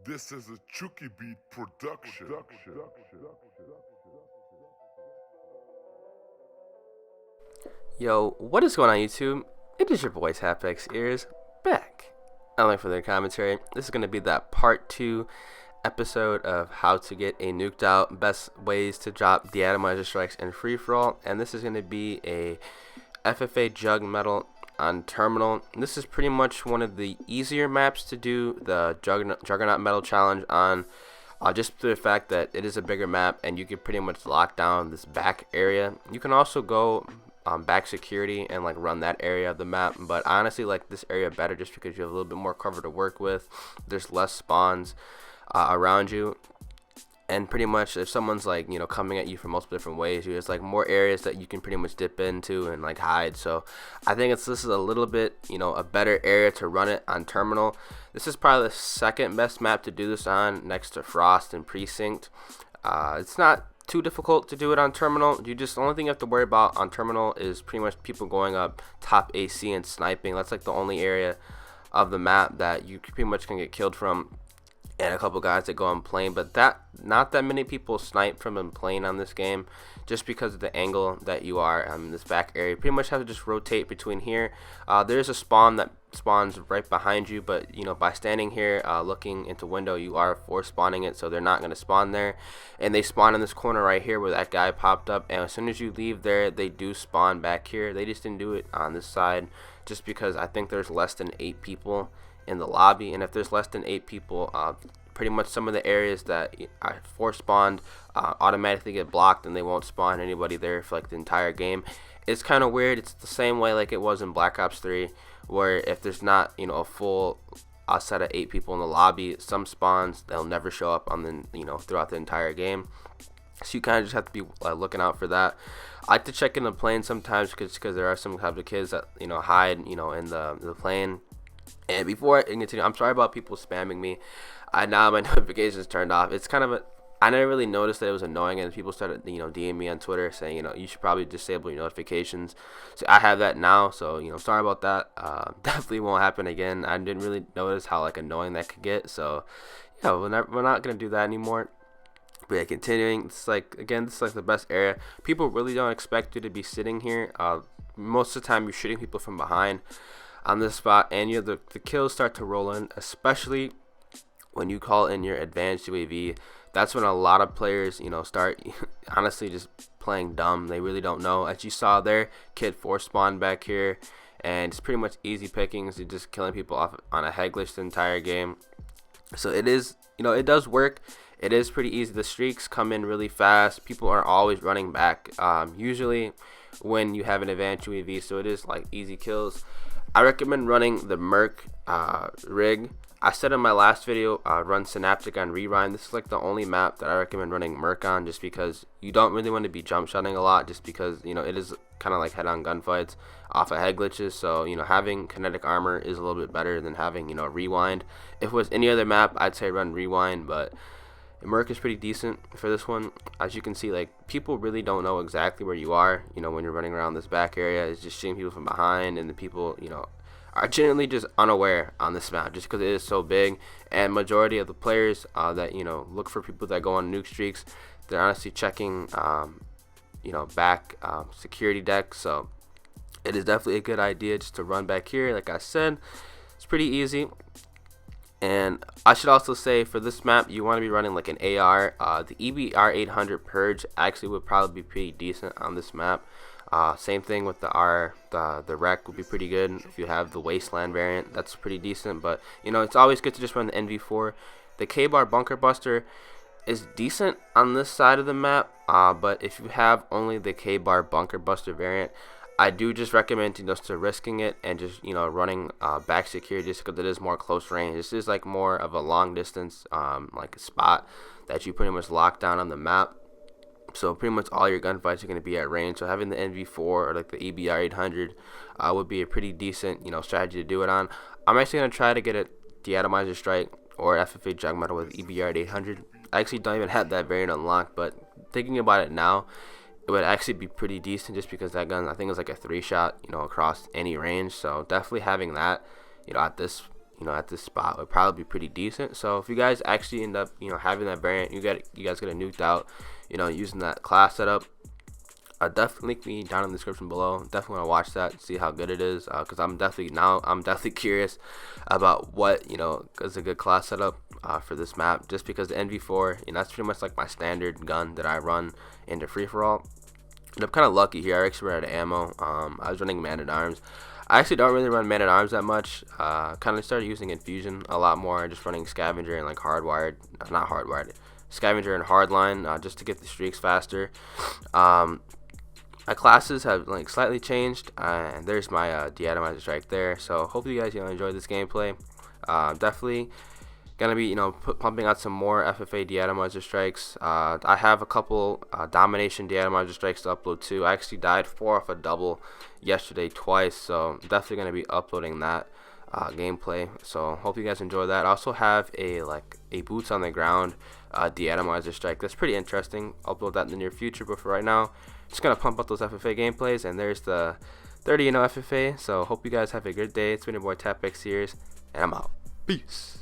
This is a Chucky Beat production. Yo, what is going on YouTube? It is your boy TAPX ears back. Unlike for the commentary, this is going to be that part 2 episode of how to get a nuked out, best ways to drop De-Atomizer strikes in free for all, and this is going to be a Ffa Juggernaut on Terminal. This is pretty much one of the easier maps to do the Juggernaut Medal Challenge on, just through the fact that it is a bigger map and you can pretty much lock down this back area. You can also go back security and like run that area of the map, but I honestly like this area better just because you have a little bit more cover to work with. There's less spawns around you, and pretty much if someone's like coming at you from multiple different ways, there's like more areas that you can pretty much dip into and like hide. So I think this is a little bit a better area to run it on Terminal. This is probably the second best map to do this on, next to Frost and Precinct. It's not too difficult to do it on Terminal. The only thing you have to worry about on Terminal is pretty much people going up top AC and sniping. That's like the only area of the map that you pretty much can get killed from, and a couple guys that go on plane, but not that many people snipe from in plane on this game, just because of the angle that you are in this back area. You pretty much have to just rotate between here. There's a spawn that spawns right behind you, but by standing here looking into window, you are force spawning it, so they're not going to spawn there, and they spawn in this corner right here where that guy popped up, and as soon as you leave there, they do spawn back here. They just didn't do it on this side just because I think there's less than 8 people in the lobby, and if there's less than 8 people, pretty much some of the areas that are force spawned automatically get blocked, and they won't spawn anybody there for like the entire game. It's kind of weird. It's the same way like it was in Black Ops 3, where if there's not a full set of 8 people in the lobby, some spawns they'll never show up on the throughout the entire game. So you kind of just have to be looking out for that. I like to check in the plane sometimes because there are some types of kids that hide in the plane. And before I continue, I'm sorry about people spamming me. I now have my notifications turned off. It's kind of I never really noticed that it was annoying, and people started DMing me on Twitter saying you should probably disable your notifications. So I have that now. So sorry about that. Definitely won't happen again. I didn't really notice how annoying that could get. So yeah, we're not gonna do that anymore. But yeah, continuing, this is like the best area. People really don't expect you to be sitting here. Most of the time, you're shooting people from behind on this spot, and the kills start to roll in, especially when you call in your advanced UAV. That's when a lot of players start honestly just playing dumb. They really don't know. As you saw there, kid force spawned back here, and it's pretty much easy pickings. You're just killing people off on a head glitch the entire game. So it is it does work. It is pretty easy. The streaks come in really fast. People are always running back, usually when you have an advanced UAV, so it is like easy kills. I recommend running the Merc rig. I said in my last video, run Synaptic on Rewind. This is like the only map that I recommend running Merc on, just because you don't really want to be jump shotting a lot, just because it is kind of like head-on gunfights off of head glitches. So having kinetic armor is a little bit better than having Rewind. If it was any other map, I'd say run Rewind, but Merc is pretty decent for this one. As you can see, people really don't know exactly where you are when you're running around this back area. It's just shooting people from behind, and the people are generally just unaware on this map just because it is so big. And majority of the players that look for people that go on nuke streaks, they're honestly checking back security decks. So it is definitely a good idea just to run back here. Like I said, it's pretty easy. And I should also say, for this map, you want to be running like an AR. The EBR 800 Purge actually would probably be pretty decent on this map. Same thing with the Wreck would be pretty good. If you have the Wasteland variant, that's pretty decent. But it's always good to just run the NV4. The K-Bar Bunker Buster is decent on this side of the map, but if you have only the K-Bar Bunker Buster variant, I do just recommend to risking it and just running back security, just because it is more close range. This is like more of a long distance like a spot that you pretty much lock down on the map. So pretty much all your gunfights are going to be at range. So having the NV4 or like the EBR 800 would be a pretty decent strategy to do it on. I'm actually going to try to get a De-Atomizer strike or Ffa Juggernaut with EBR 800. I actually don't even have that variant unlocked, but thinking about it now, it would actually be pretty decent, just because that gun, I think, is like a 3-shot across any range. So definitely having that at this at this spot would probably be pretty decent. So if you guys actually end up having that variant, you guys get a nuked out using that class setup, definitely link me down in the description below. Definitely want to watch that and see how good it is, because I'm definitely curious about what is a good class setup for this map, just because the NV4 that's pretty much like my standard gun that I run into free-for-all. And I'm kind of lucky here. I actually ran out of ammo. I was running Man-at-Arms. I actually don't really run Man-at-Arms that much. Kind of started using Infusion a lot more, just running Scavenger and like not hardwired, Scavenger and Hardline, just to get the streaks faster. My classes have like slightly changed, and there's my De-Atomizer strike there. So hopefully you guys enjoyed this gameplay. Definitely gonna be pumping out some more FFA De-Atomizer strikes. I have a couple domination De-Atomizer strikes to upload too. I actually died 4 off a double yesterday twice, so definitely gonna be uploading that gameplay. So hope you guys enjoy that. I also have a boots on the ground De-Atomizer strike that's pretty interesting. I'll upload that in the near future, but for right now, just gonna pump up those FFA gameplays. And there's the 30 FFA. So hope you guys have a good day. It's been your boy TAPX here, and I'm out. Peace.